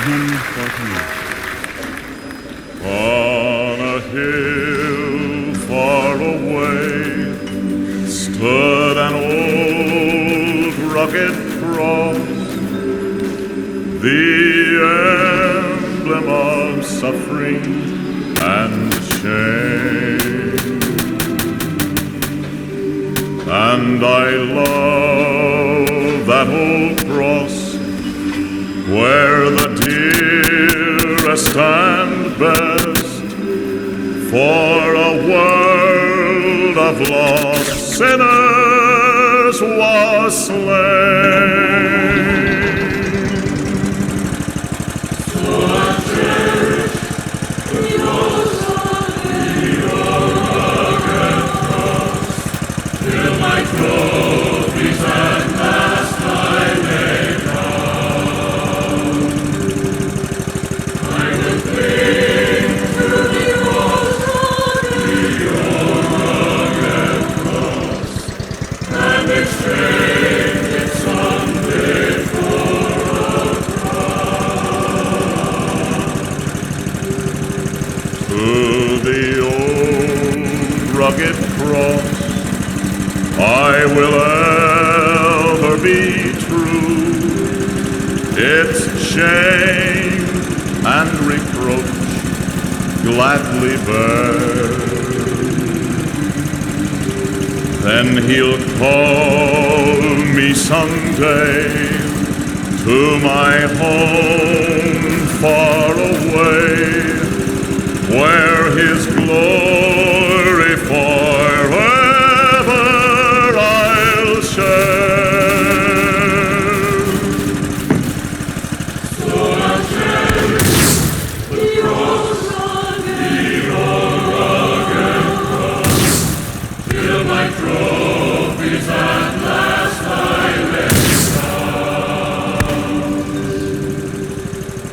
hymn for tonight. On a hill far away stood an old rugged cross, the emblem of suffering and shame. And I love that old cross where the dearest and best for a world of lost sinners was slain. So I cherish the cross on your rugged cross, till my trophies at last I lay down. I will cling to the rose on your rugged cross, and exchange it someday for a crown. To the old rugged cross I will ever be true. Its shame and reproach gladly bear. Then he'll call me someday to my home far away, where his glory forever I'll share. So I cherish the cross on your rugged cross, till my trophies at last I lay down.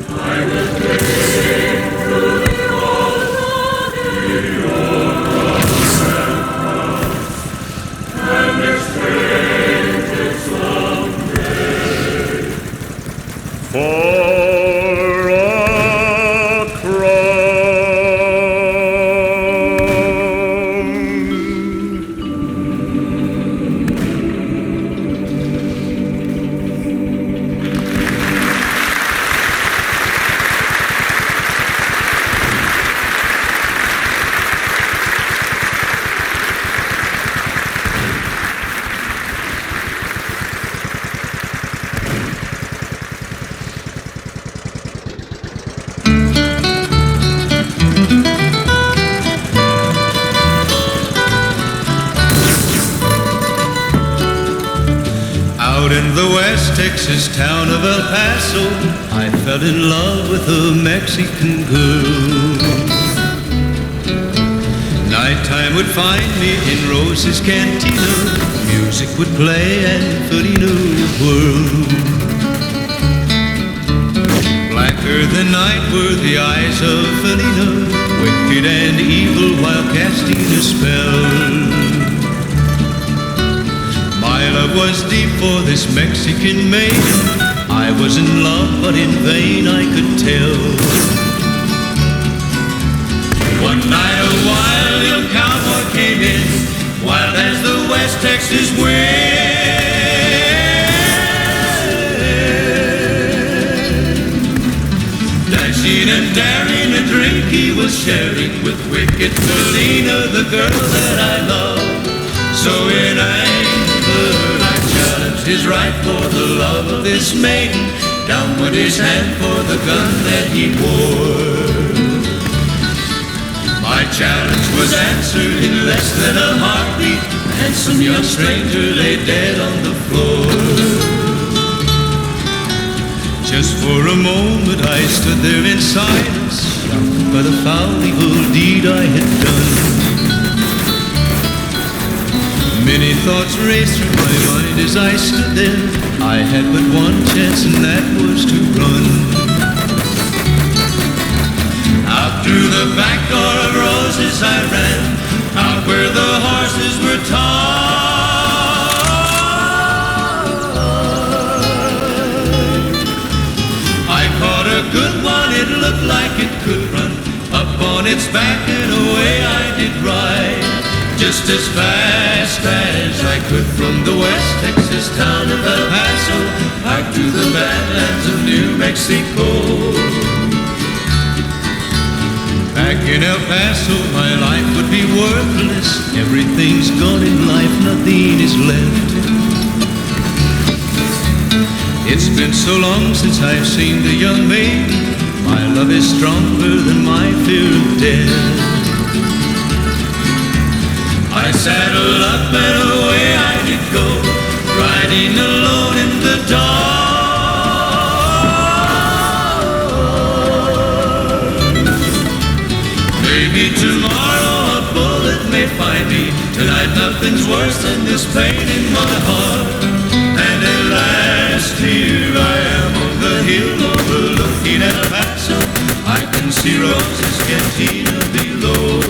I will cling to the rose on your rugged cross, and exchange it someday for a crown. Out in the West Texas town of El Paso, I fell in love with a Mexican girl. Nighttime would find me in Rose's Cantina. Music would play and Felina would whirl. Blacker than night were the eyes of Felina, wicked and evil while casting a spell. My love was deep for this Mexican maiden. I was in love, but in vain I could tell. One night a wild young cowboy came in, wild as the West Texas wind. Dancing and daring, a drink he was sharing with wicked Felina, the girl that I love. So in anger I challenged his right for the love of this maiden. Down went his hand for the gun that he wore. My challenge was answered in less than a heartbeat. A handsome young stranger lay dead on the floor. Just for a moment I stood there in silence, shocked by the foul evil deed I had done. Many thoughts raced through my mind as I stood there. I had but one chance, and that was to run. Out through the back door of Roses I ran, out where the horses were tied. I caught a a good one, it looked like it could run. Up on its back and away I did ride, just as fast as I could from the West Texas town of El Paso back to the badlands of New Mexico. Back in El Paso my life would be worthless. Everything's gone in life, nothing is left. It's been so long since I've seen the young maiden. My love is stronger than my fear of death. I saddled up and away I did go, riding alone in the dark. Maybe tomorrow a bullet may find me. Tonight nothing's worse than this pain in my heart. And at last here I am on the hill overlooking El Paso. I can see Rose's cantina below.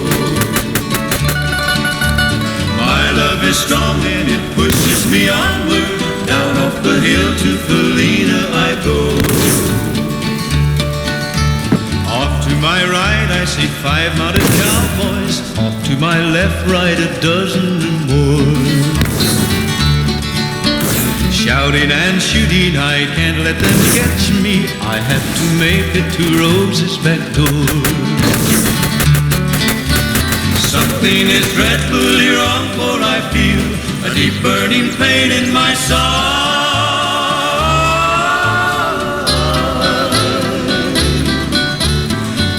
My love is strong and it pushes me onward. Down off the hill to Felina I go. Off to my right I see 5 mounted cowboys. Off to my left, right, a dozen and more. Shouting and shooting, I can't let them catch me. I have to make it to Rose's back door. Something is dreadfully wrong, for I feel a deep burning pain in my soul.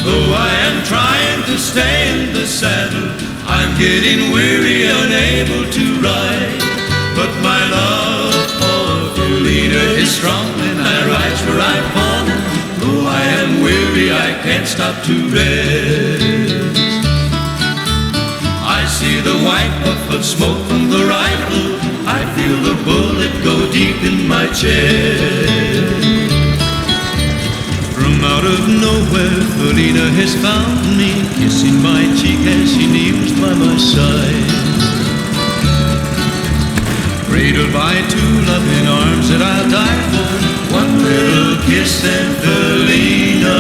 Though I am trying to stay in the saddle, I'm getting weary, unable to ride. But my love Felina is strong and I rise where I fall. Though I am weary, I can't stop to rest. I see the white puff of smoke from the rifle. I feel the bullet go deep in my chest. From out of nowhere, Felina has found me, kissing my cheek as she kneels by my side. Cradled by 2 loving arms that I'll die for. One little kiss and Felina,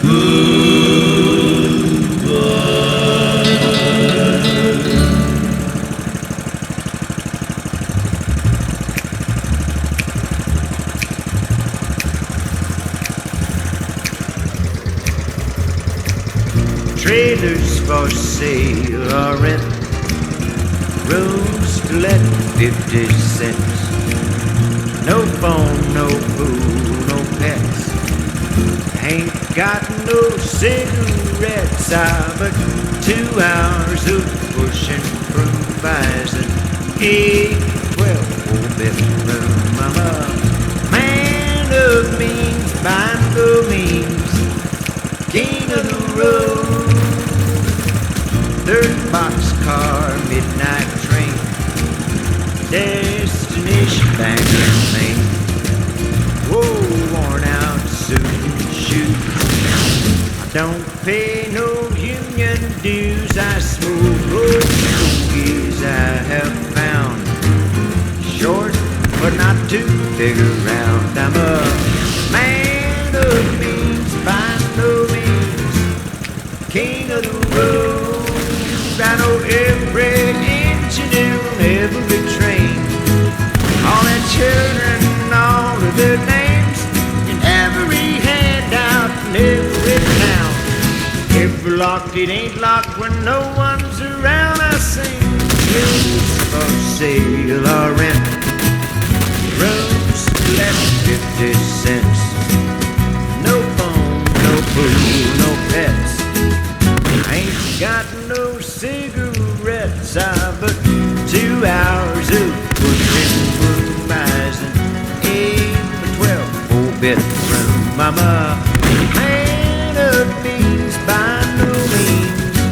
goodbye. Trailers for sale or rent, rooms to let 50 cents. No phone, no food, no pets. Ain't got no cigarettes. But 2 hours of pushing from Bison. 8-12 bedroom. I'm a man of means, by no means king of the road. 3rd boxcar, midnight train, destination back in Maine. Whoa, worn out suit and shoes. I don't pay no union dues. I smoke old stogies I have found. Short, but not too big around. I'm a man of means, by no means king of the road. I know every engineer on every train, all their children, all of their names, and every handout in every town. If locked, it ain't locked when no one's around. I sing rooms for sale or rent, rooms less 50 cents. No phone, no food, no pets. I ain't got no cigarettes. But 2 hours of pushing from Bison. 8-12 4-bedroom. I'm a man of means, by no means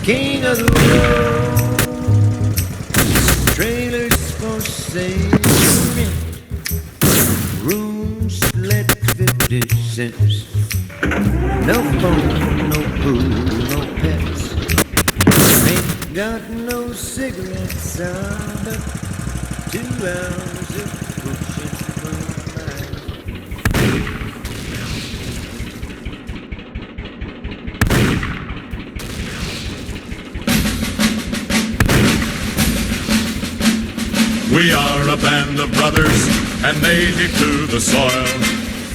king of the road. Trailers for sale, rooms let 50 cents. No phone, no food, no pets. Ain't got no cigarettes. But 2 hours of pushing from Bison. We are a band of brothers, and native to the soil,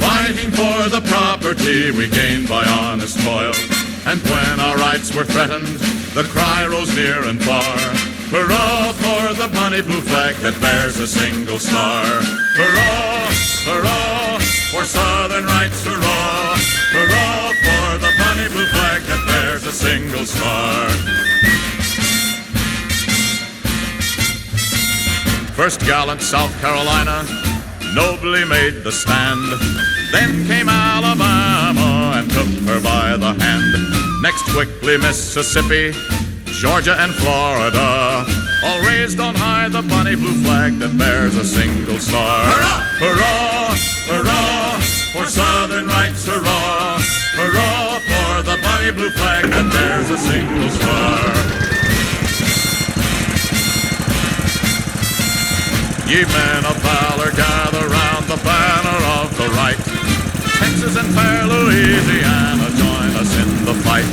fighting for the property we gained by honest toil. And when our rights were threatened, the cry rose near and far, hurrah for the bonny blue flag that bears a single star. Hurrah, hurrah, for Southern rights, hurrah, hurrah for the bonny blue flag that bears a single star. First gallant South Carolina nobly made the stand. Then came Alabama and took her by the hand. Next quickly Mississippi, Georgia and Florida, all raised on high the bonny blue flag that bears a single star. Hurrah! Hurrah! Hurrah! For Southern rights, hurrah! Hurrah for the bonny blue flag that bears a single star. Ye men of valor, gather round the banner of the right. Texas and fair Louisiana, join us in the fight.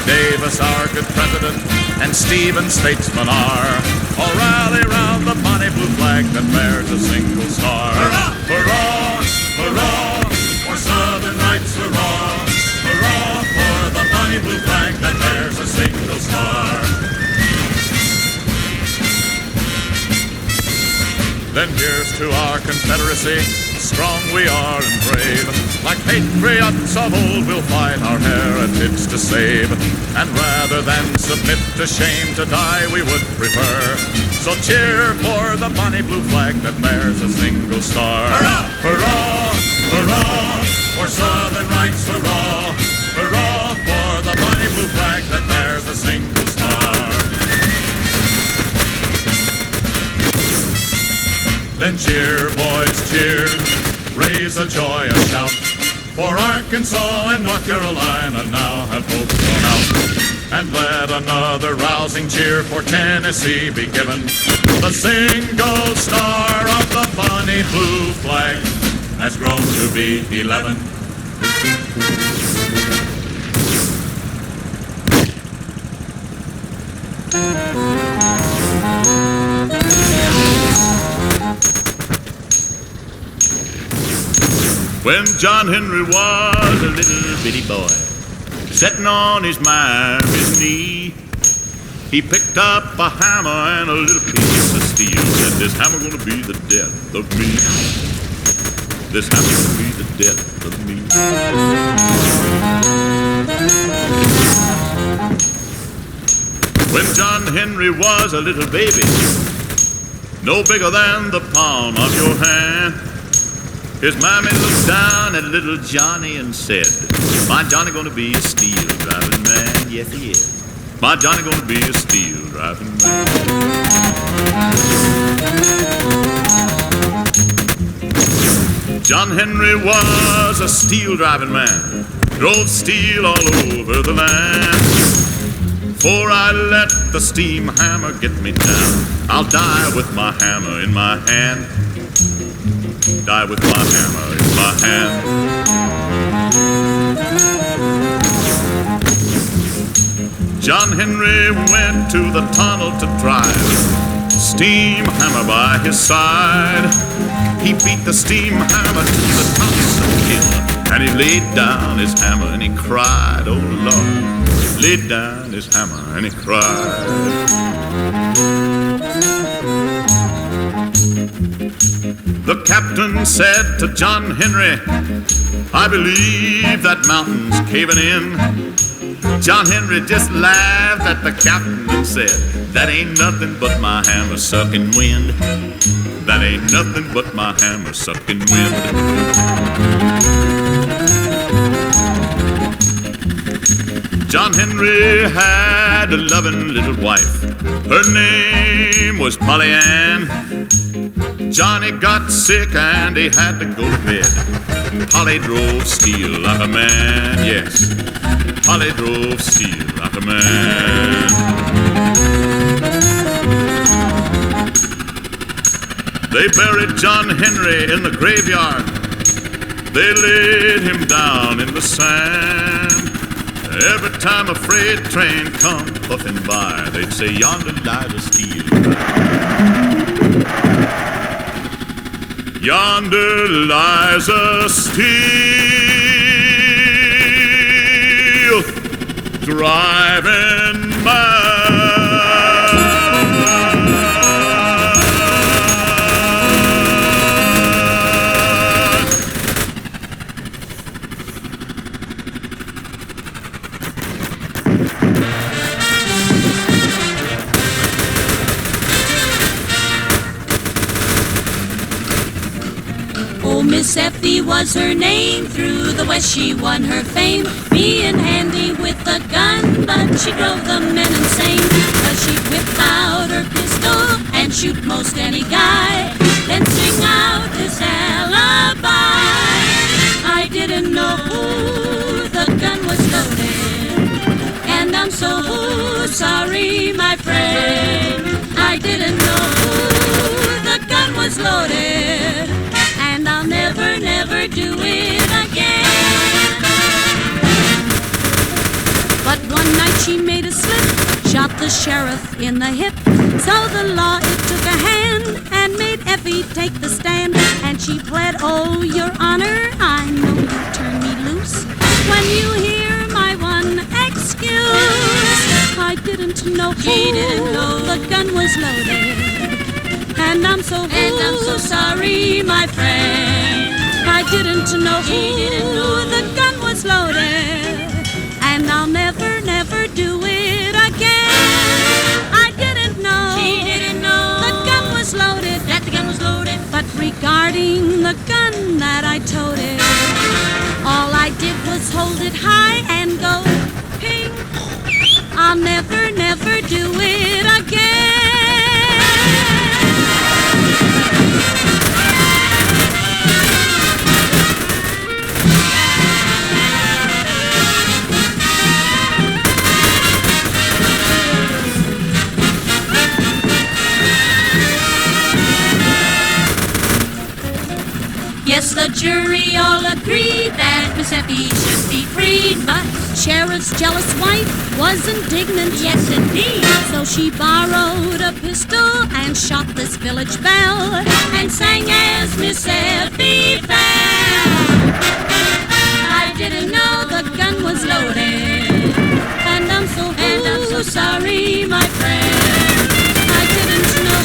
Davis, our good president, and Stephen, statesmen are, all rally round the bonny blue flag that bears a single star. Hurrah! Hurrah! Hurrah! For Southern rights, hurrah! Hurrah for the bonny blue flag that bears a single star. Then here's to our Confederacy, strong we are and brave. Like patriots of old, we'll fight our heritage to save. And rather than submit to shame, to die we would prefer. So cheer for the bonny blue flag that bears a single star. Hurrah! Hurrah! Hurrah! For Southern rights, hurrah! Hurrah for the bonny blue flag that bears a single star. Then cheer, boys, cheer, raise a joyous shout, for Arkansas and North Carolina now have hope gone out. And let another rousing cheer for Tennessee be given. The single star of the bonny blue flag has grown to be 11. When John Henry was a little bitty boy, sitting on his mamma's knee, he picked up a hammer and a little piece of steel. Said, "This hammer gonna be the death of me. This hammer gonna be the death of me." When John Henry was a little baby, no bigger than the palm of your hand, his mommy looked down at little Johnny and said, "My Johnny gonna be a steel driving man, yes he is. My Johnny gonna be a steel driving man." John Henry was a steel driving man, drove steel all over the land. Before I let the steam hammer get me down, I'll die with my hammer in my hand. Die with my hammer in my hand. John Henry went to the tunnel to drive, steam hammer by his side. He beat the steam hammer to the top of the hill, and he laid down his hammer and he cried, "Oh Lord." Laid down his hammer and he cried. The captain said to John Henry, "I believe that mountain's caving in." John Henry just laughed at the captain and said, "That ain't nothing but my hammer sucking wind. That ain't nothing but my hammer sucking wind." John Henry had a loving little wife. Her name was Polly Ann. Johnny got sick and he had to go to bed. Polly drove steel like a man, yes. Polly drove steel like a man. They buried John Henry in the graveyard. They laid him down in the sand. Every time a freight train come puffing by, they'd say, "Yonder lies a steel." Yonder lies a steel driving mad. Oh, Miss Effie was her name. Through the West she won her fame, being handy with a gun, but she drove the men insane. 'Cause she'd whip out her pistol and shoot most any guy, then sing out his alibi. I didn't know the gun was loaded, and I'm so sorry, my friend. I didn't know the gun was loaded, and I'll never, never do it again. But one night she made a slip, shot the sheriff in the hip. So the law, it took a hand and made Effie take the stand. And she pled, oh, your honor, I know you turn me loose when you hear my one excuse. I didn't know the gun was loaded, and I'm so sorry, my friend. I didn't know the gun was loaded, and I'll never, never do it again. I didn't know the gun was loaded, but regarding the gun that I toted, all I did was hold it high and go ping. I'll never, never do it again. Yes, the jury all agreed that Miss Effie should be freed, but Sheriff's jealous wife was indignant. Yes, indeed. So she borrowed a pistol and shot this village belle, and sang as Miss Effie fell. I didn't know the gun was loaded, and I'm so sorry, my friend. I didn't know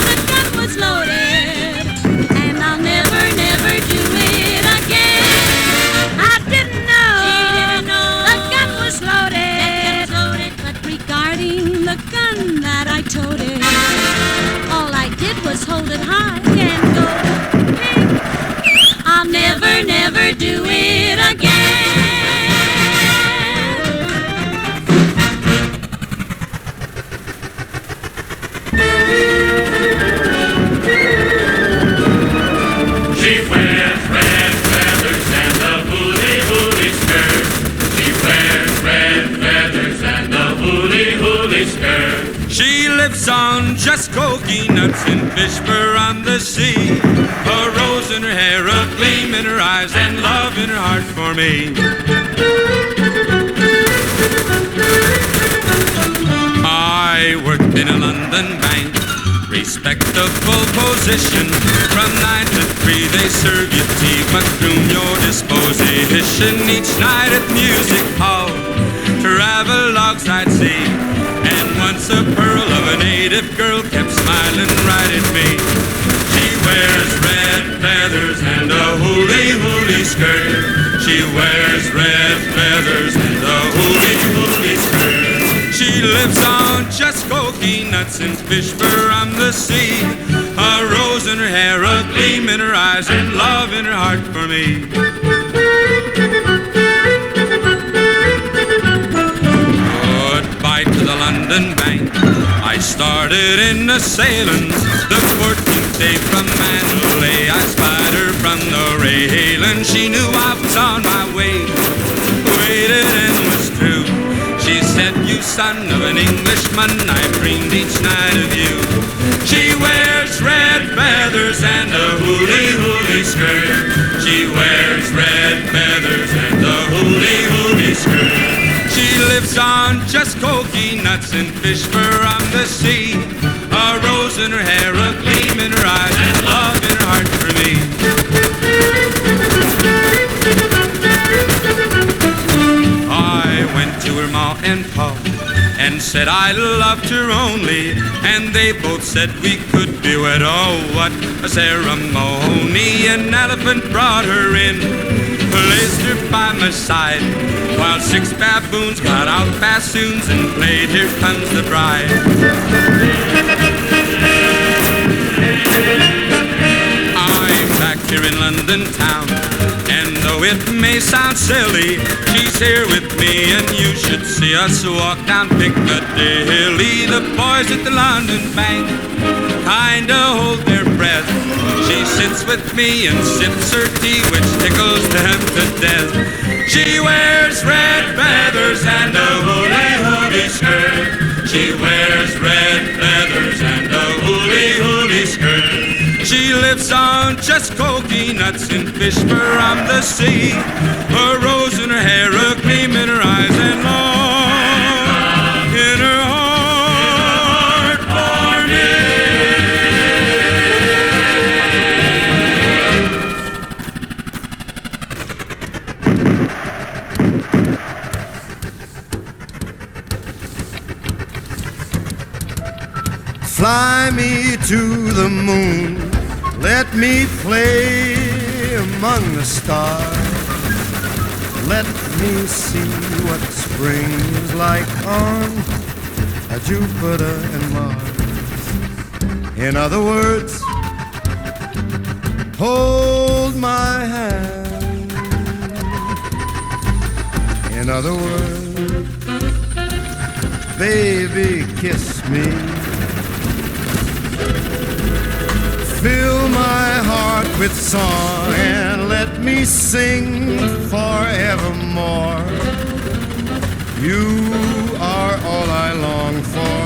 the gun was loaded, and I'll never, never do it again. I didn't know the gun was loaded, but regarding the gun that I toted, all I did was hold it high and go ping. I'll never, never do it again. She wears red feathers and a hooly skirt. She wears red feathers and a hooly skirt. She lives on just coconut nuts and fish fur on the sea. A rose in her hair, a gleam in her eyes, and love in her heart for me. I worked in a London bank, respectable position. From 9 to 3 they serve you tea, but room your disposition. Each night at music hall, travelogues I'd see, and once a pearl of a native girl kept smiling right at me. She wears red feathers and a hooly skirt. She wears red feathers and a hooly skirt. She lives on just coconuts and fish fur on the sea. A rose in her hair, a gleam in her eyes, and love in her heart for me. Goodbye to the London bank. I started in the sailings. The 14th day from Mandalay, I spied her from the railing. She knew I was on my way, waited and was true. She said, you son of an Englishman, I dreamed each night of you. She wears red feathers and a hooly skirt. She wears red feathers and a hooly skirt. She lives on just coconuts and fish fur on the sea. A rose in her hair, a gleam in her eyes, and love in her heart said I loved her only, and they both said we could be wed. Oh, what a ceremony. An elephant brought her in, placed her by my side, while 6 baboons got out bassoons and played Here Comes the Bride. I'm back here in London town, and though it may sound silly, she's here with me, and you should see us walk down Piccadilly. The boys at the London Bank kinda hold their breath. She sits with me and sips her tea, which tickles them to death. She wears red feathers and a hooly-hooly skirt. She wears red feathers and a hooly-hooly skirt. She lives on just coconuts and fish from the sea. A rose in her hair, a gleam in her eyes, and long in her heart for me. Fly me to the moon, let me play among the stars. Let me see what spring is like on Jupiter and Mars. In other words, hold my hand. In other words, baby, kiss me. Fill my heart with song and let me sing forevermore. You are all I long for,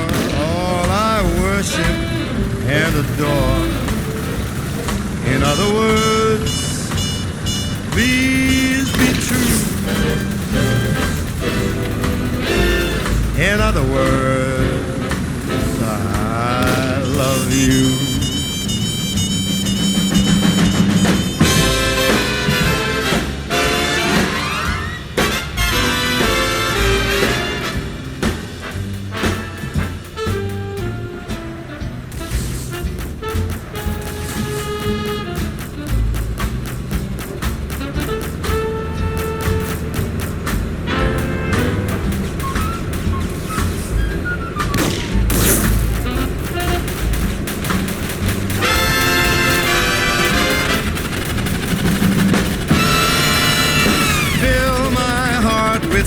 all I worship and adore. In other words, please be true. In other words, I love you.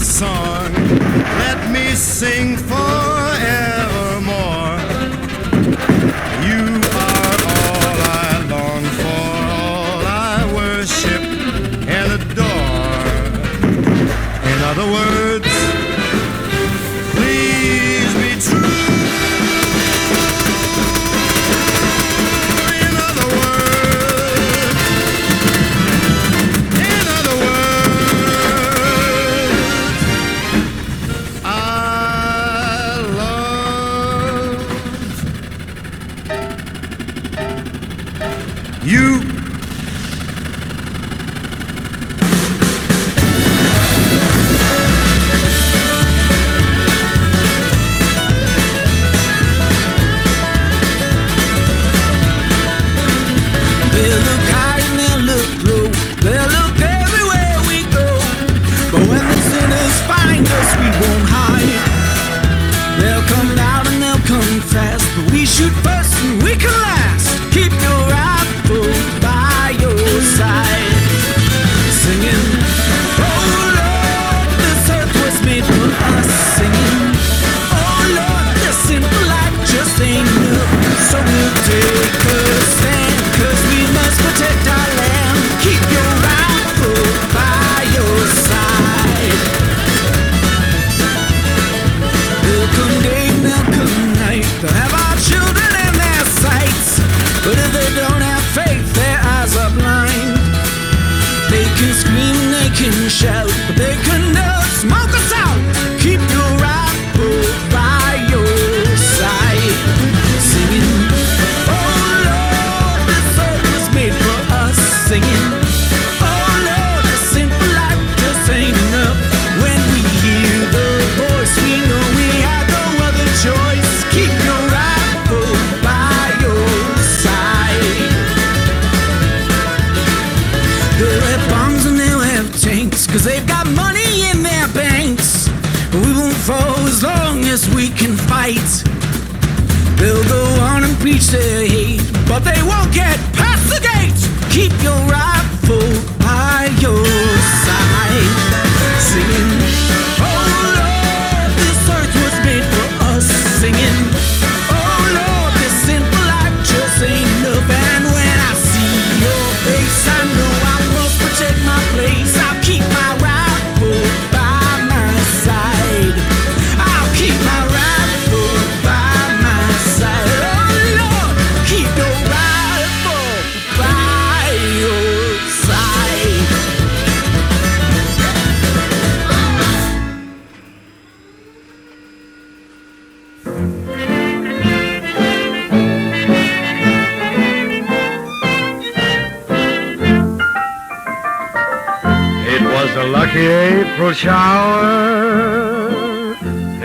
Song, let me sing forevermore. You are all I long for, all I worship and adore. In other words, please be true. In other words, you. 'cause they've got money in their banks. We won't fall as long as we can fight. They'll go on and preach their hate, but they won't get past the gate. Keep your rifle by your side, singing, oh Lord, this earth was made for us. Singing, oh Lord, this sinful life just ain't enough. And when I see your face, I know I must protect my place. I'll keep my rifle by my side. I'll keep my rifle by my side. Oh Lord, keep your rifle by your side. It was a lucky April shower.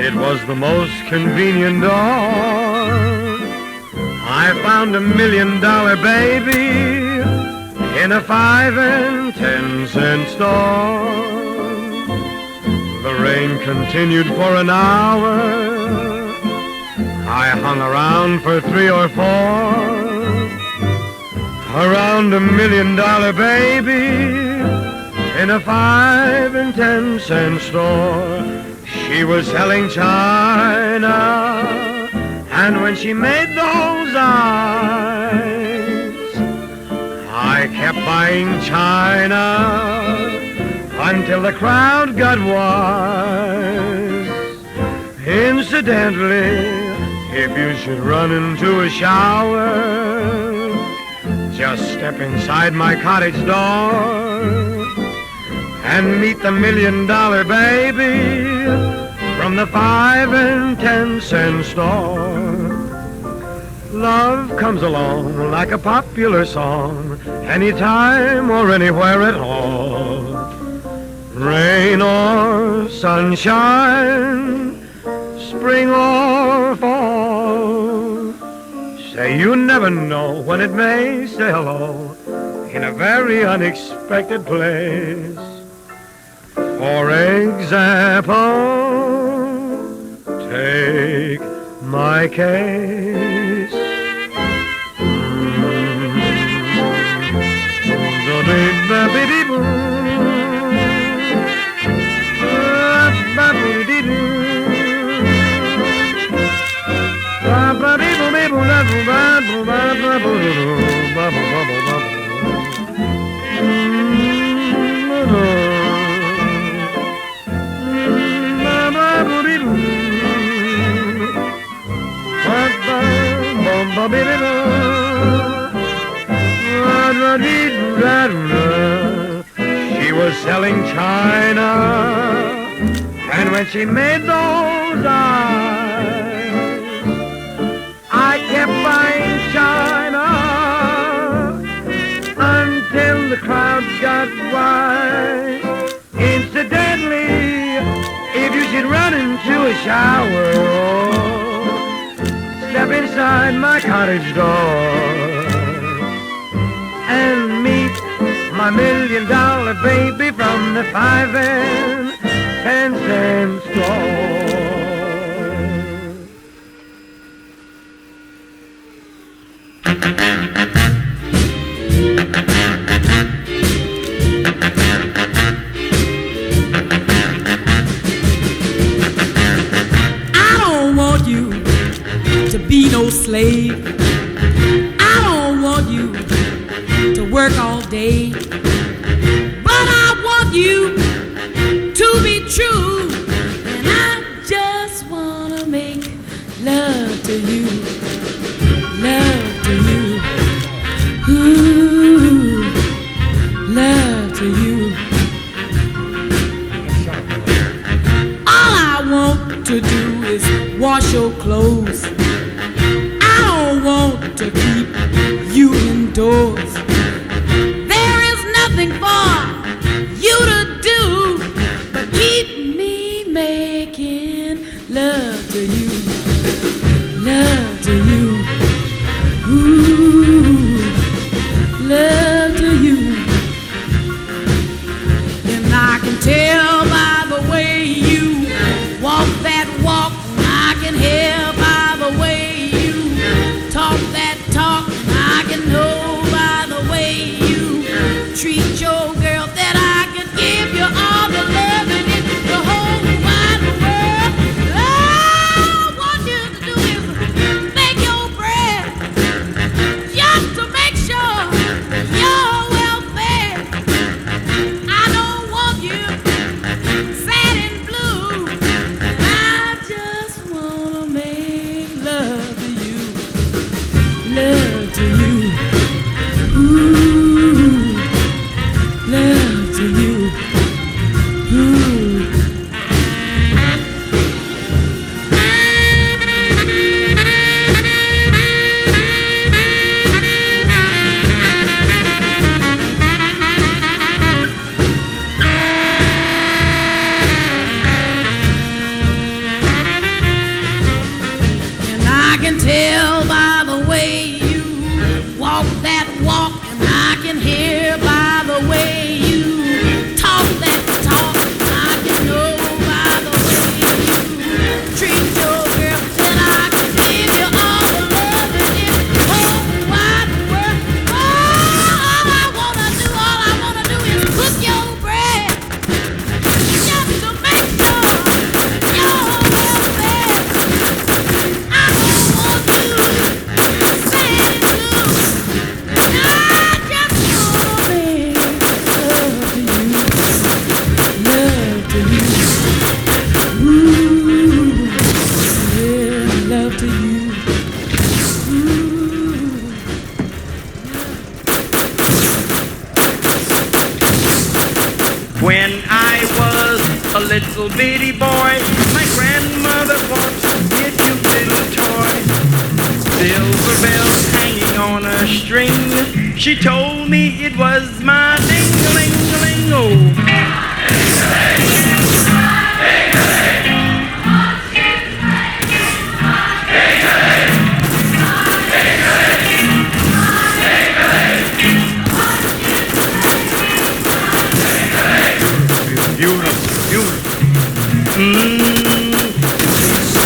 It was the most convenient dawn. I found $1 million baby in a 5 and 10 cent store. The rain continued for an hour. I hung around for 3 or 4. Around $1 million baby in a 5 and 10 cent store. She was selling china, and when she made those eyes, I kept buying china until the crowd got wise. Incidentally, if you should run into a shower, just step inside my cottage door and meet the $1 million baby from the 5 and 10 cent store. Love comes along like a popular song, anytime or anywhere at all. Rain or sunshine, spring or fall. Say you never know when it may say hello in a very unexpected place. For example, take my case. She was selling china, and when she made those eyes, I kept buying china until the crowd got wise. Incidentally, if you should run into a shower, step inside my cottage door and meet my $1 million baby from the 5 and 10 cent store. I don't want you to be no slave. I don't want you to work all day, but I want you to be true, and I just wanna make love to you, love to you, ooh, love to you. All I want to do is wash your clothes. I don't want to keep you indoors. There is nothing for you to do but keep me making love to you, love to you, ooh, love to you. And I can was a little bitty boy, my grandmother bought me a cute little toy. Silver bells hanging on a string. She told me it was my ding-a-ling-a-ling, oh.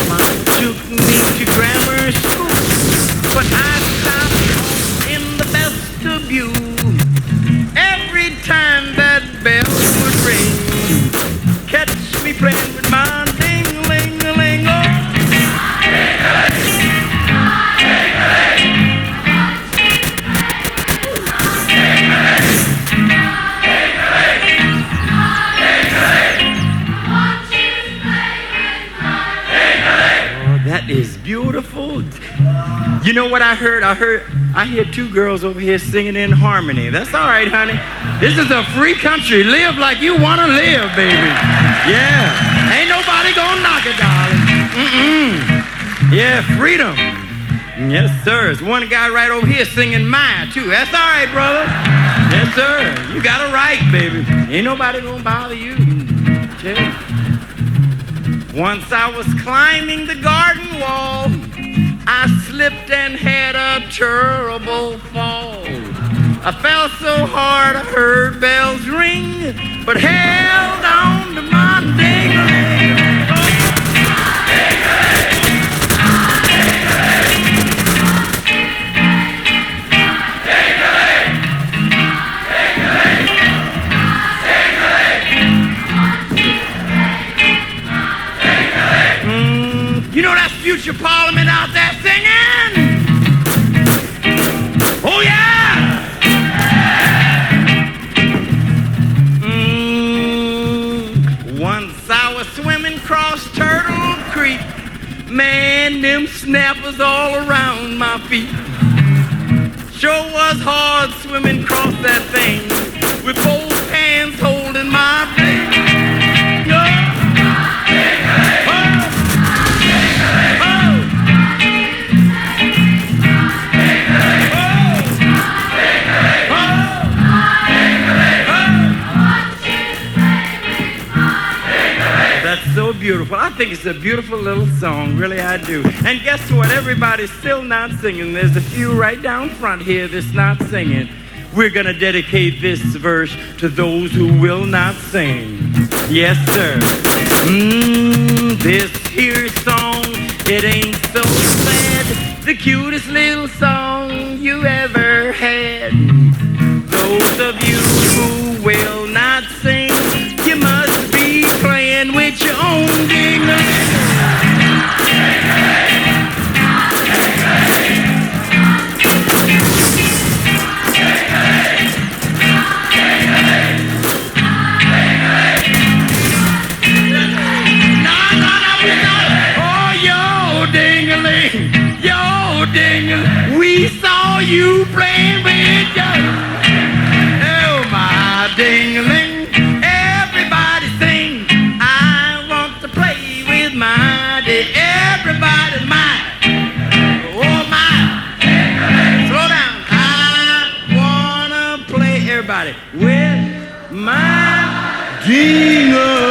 Mom took me to grammar school, but I stopped in the vestibule. Every time that bell would ring, catch me playing with my ding-a-ling-a-ling, oh. That is beautiful. You know what I heard? I hear two girls over here singing in harmony. That's all right, honey. This is a free country. Live like you want to live, baby. Yeah. Ain't nobody gonna knock it, darling. Yeah, freedom. Yes, sir. There's one guy right over here singing mine, too. That's all right, brother. Yes, sir. You got it right, baby. Ain't nobody gonna bother you. Yeah. Once I was climbing the garden wall, I slipped and had a terrible fall. I fell so hard I heard bells ring, but held on to my ding-a-ling. You know that's future Parliament out there singing? Oh, yeah! Once I was swimming across Turtle Creek. Man, them snappers all around my feet. Sure was hard swimming across that thing with both hands holding my thing. That's so beautiful. I think it's a beautiful little song, really I do. And guess what? Everybody's still not singing. There's a few right down front here that's not singing. We're going to dedicate this verse to those who will not sing. Yes, sir. This here song, it ain't so sad. The cutest little song you ever had. Those of you who will not sing, you must be playing with your own ding-a-ling. We saw you playing with your, oh my ding-a-ling. Everybody sing, I want to play with my ding. Everybody's mine, oh my. Slow down, I wanna play, everybody, with my ding-a-ling.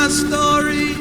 Story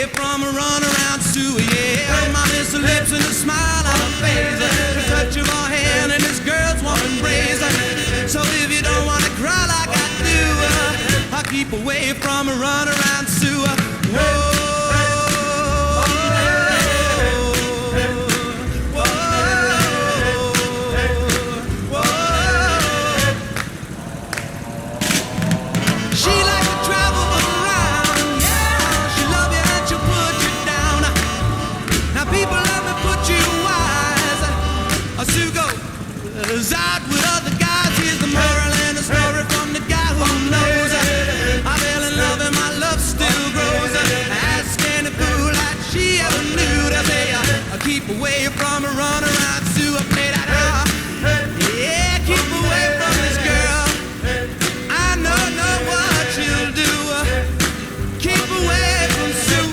away from a runaround Sue, yeah. My miss her lips and a smile on her face, the touch of her hand and this girl's warm embrace. So if you don't wanna cry like I do, I'll keep away from a runaround Sue. Whoa. Out with other guys, here's the moral and a story from the guy who knows. I fell in love and my love still grows. Ask any fool like she ever knew to say, I keep away from a runaround Sue. I play that yeah, keep away from this girl. I know what she'll do. Keep away from Sue.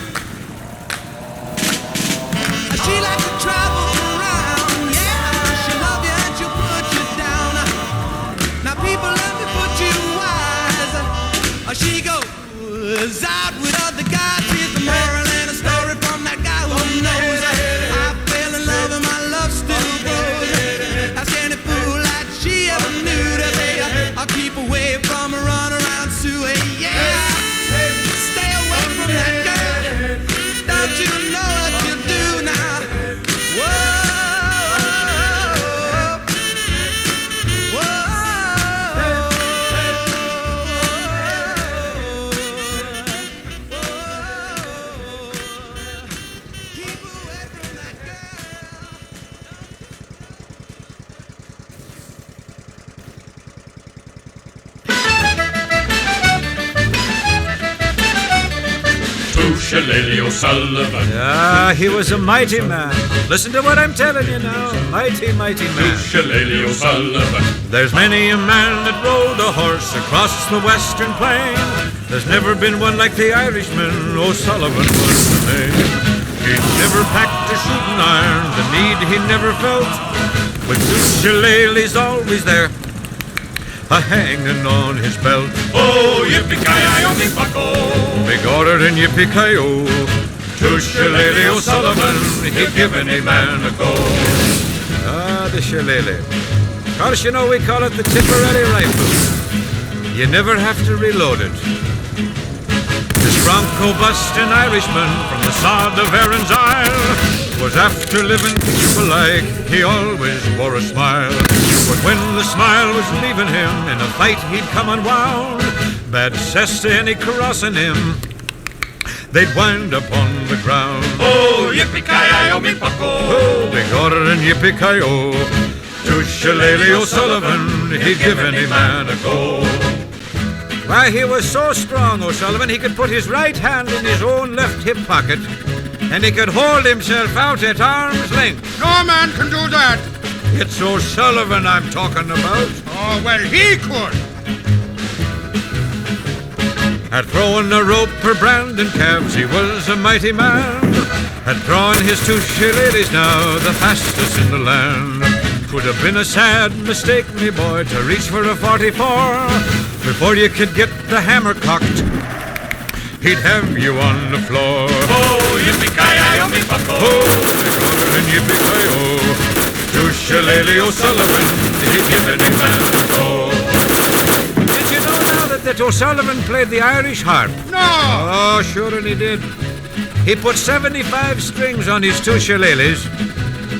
She likes to travel around, yeah. She love you and she'll put you down. Now people, let me put you wise. She goes out with other guys. Here's the moral and a story from that guy who knows. I fell in love and my love still grows. Ask any fool like she ever knew to say, I'll keep away from a runaround Sue, yeah. Stay away from that girl. Don't you know what you do now? Whoa. Shillelagh O'Sullivan. Ah, he was a mighty man. Listen to what I'm telling you now. Mighty, mighty man. Shillelagh O'Sullivan. There's many a man that rode a horse across the western plain. There's never been one like the Irishman. O'Sullivan was the name. He never packed a shooting iron, the need he never felt. With two shillelaghs always there, a hanging on his belt. Oh, yippee-ki-yo, me bucko. Big order in yippee-ki-yo. To Shillelagh O'Sullivan, he'd give any man a go. Ah, the shillelagh. Of course, you know we call it the Tipperary rifle. You never have to reload it. This bronco-busting Irishman from the sod of Erin's Isle was after living peaceful like. He always wore a smile. But when the smile was leaving him, in a fight he'd come unwound. Bad cess to any crossing him, they'd wind up on the ground. Oh, yippee-ki-yo, me bucko. Oh, big order in yippee-ki-yo. To Shillelagh O'Sullivan, he'd give any man a go. Why, he was so strong, O'Sullivan, he could put his right hand in his own left hip pocket, and he could hold himself out at arm's length. No man can do that. It's O'Sullivan I'm talking about. Oh, well, he could. At throwing a rope for branding calves, he was a mighty man. At drawing his two shillelaghs now, the fastest in the land. 'Twould have been a sad mistake, me boy, to reach for a 44. Before you could get the hammer cocked, he'd have you on the floor. Oh, yippee-ki-yo, me bucko. Oh, and yippee-ki-yo. To Shillelagh O'Sullivan, he'd give any man a go. Did you know now that O'Sullivan played the Irish harp? No. Oh, sure, and he did. He put 75 strings on his two shillelaghs.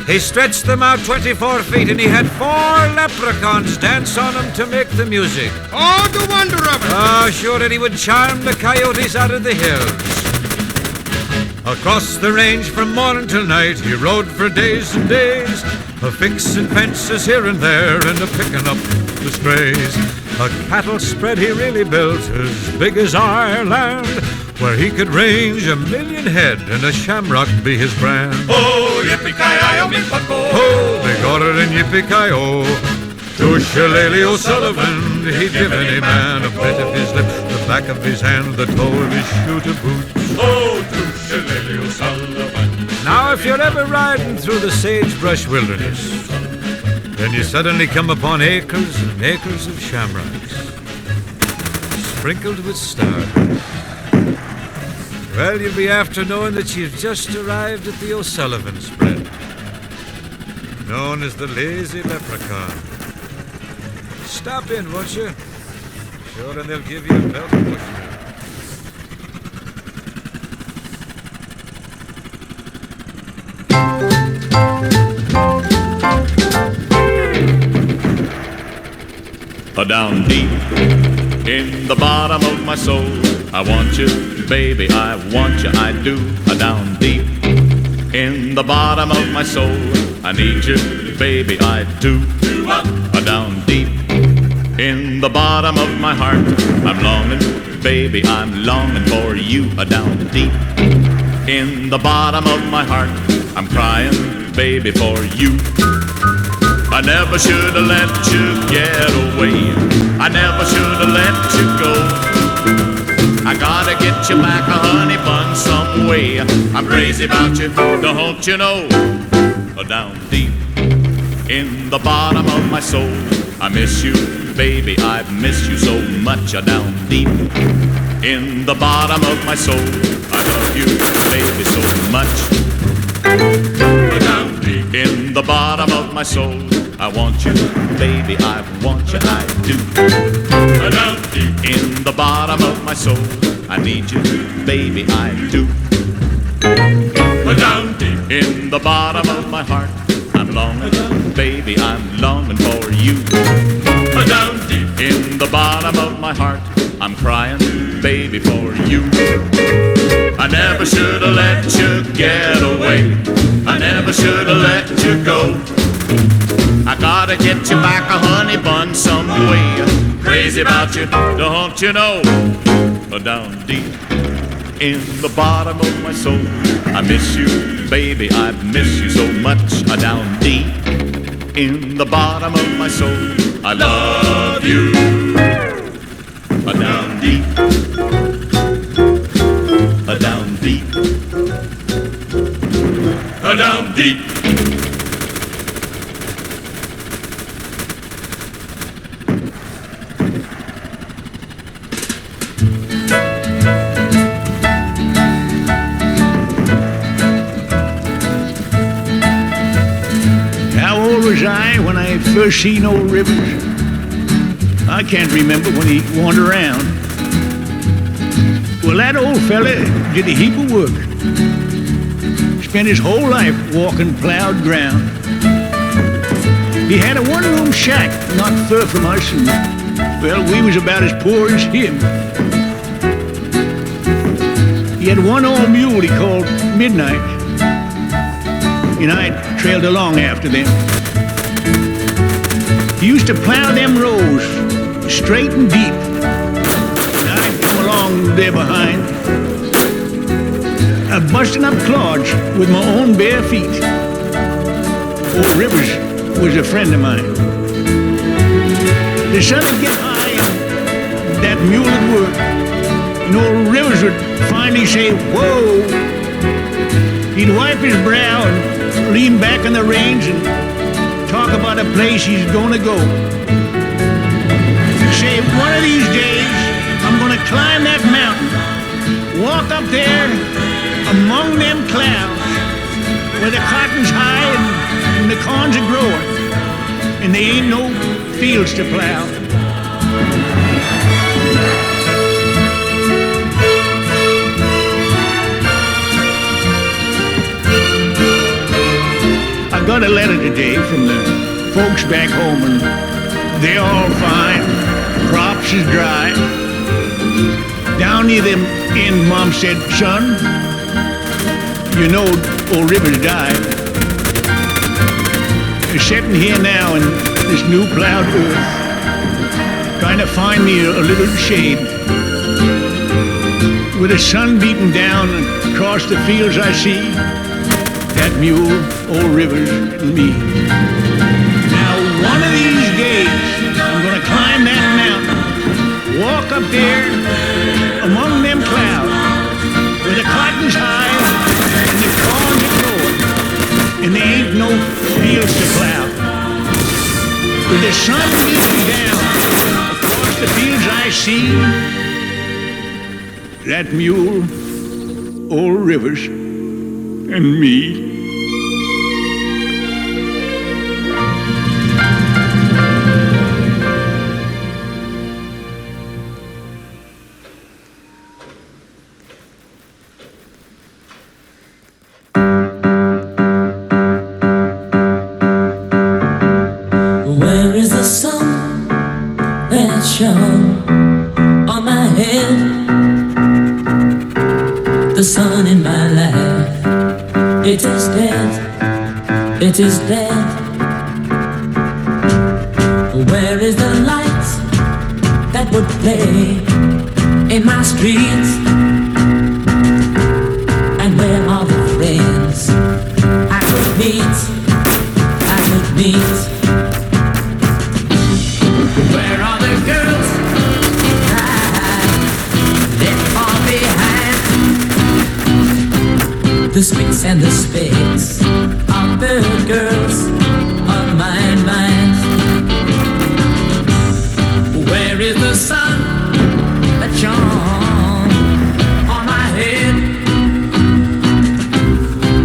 He stretched them out 24 feet, and he had 4 leprechauns dance on them to make the music. Oh, the wonder of it. Oh, sure, and he would charm the coyotes out of the hills. Across the range from morning till night, he rode for days and days, a-fixing fences here and there, and a-picking up the strays. A cattle spread he really built, as big as Ireland, where he could range 1,000,000 head, and a shamrock be his brand. Oh, yippee-ki-yo, me bucko. Oh, big order in yippee-ki-yo. To Shillelagh O'Sullivan, he'd give any man a bit of his lip, the back of his hand, the toe of his shoe to boot. Oh, to Shillelagh O'Sullivan. Now, if you're ever riding through the sagebrush wilderness, then you suddenly come upon acres and acres of shamrocks, sprinkled with stars. Well, you'll be after knowing that you've just arrived at the O'Sullivan spread, known as the Lazy Leprechaun. Stop in, won't you? Sure, and they'll give you a belt of bushmeal. Down deep in the bottom of my soul, I want you, baby, I want you, I do. Down deep in the bottom of my soul, I need you, baby, I do. Down deep in the bottom of my heart, I'm longing, baby, I'm longing for you. Down deep in the bottom of my heart, I'm crying, baby, for you. I never should have let you get away. I never should have let you go. I gotta get you back, a honey bun, some way. I'm crazy about you, don't you know? Down deep in the bottom of my soul, I miss you, baby, I miss you so much. Down deep in the bottom of my soul, I love you, baby, so much. Down deep in the bottom of my soul, I want you, baby, I want you, I do. Down deep in the bottom of my soul, I need you, baby, I do. Down deep in the bottom of my heart, I'm longing, baby, I'm longing for you. Down deep in the bottom of my heart, I'm crying, baby, for you. I never should have let you get away. I never should have let you go. I gotta get you back, a honey bun, some way. Crazy about you, don't you know? Down deep in the bottom of my soul, I miss you, baby, I miss you so much. Down deep in the bottom of my soul, I love you. Down deep, down deep, down deep. How old was I when I first seen old Rivers? I can't remember when he wandered around. Well, that old fella did a heap of work. Spent his whole life walking plowed ground. He had a one-room shack not far from us, and, well, we was about as poor as him. He had one old mule he called Midnight, and I trailed along after them. He used to plow them rows straight and deep, and I'd come along there behind, busting up clods with my own bare feet. Old Rivers was a friend of mine. The sun would get high and that mule would work, and old Rivers would finally say, "Whoa." He'd wipe his brow and lean back on the reins and talk about a place he's gonna go. He'd say, "One of these days, I'm gonna climb that mountain, walk up there among them clouds where the cotton's high and the corns are growing, and there ain't no fields to plow." I got a letter today from the folks back home, and they're all fine. Crops is dry. Down near them end, Mom said, "Son, you know old Rivers died. They're sitting here now in this new plowed earth, trying to find me a little shade. With the sun beating down across the fields I see, that mule, old Rivers, and me. Now, one of these days, I'm gonna climb that mountain, walk up there among them clouds, where the cotton's high and the corns are growing, and there ain't no fields to plow. With the sun beating down across the fields I see, that mule, old rivers and me. Where is the sun that shone on my head? The sun in my life, it is dead, it is dead. Where is the light that would play in my streets? And where are the friends I could meet, I could meet? Where are the girls I left far behind? The spicks and the specks of the girls on my mind. Where is the sun that shone on my head?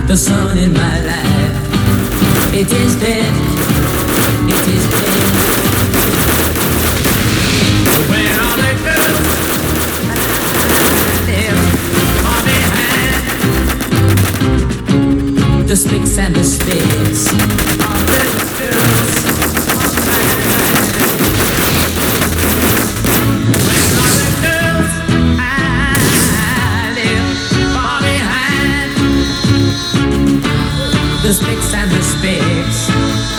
The sun in my life, it is dead, it is dead. Where are the girls left far behind? The spicks and the specks of the girls on my mind. Where are the girls I left far behind? The spicks and the specks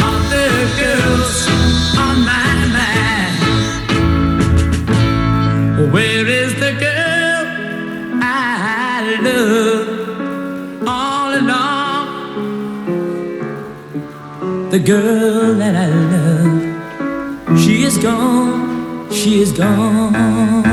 of the girls on my mind. Where is the girl I love all along? The girl that I love, she is gone, she is gone.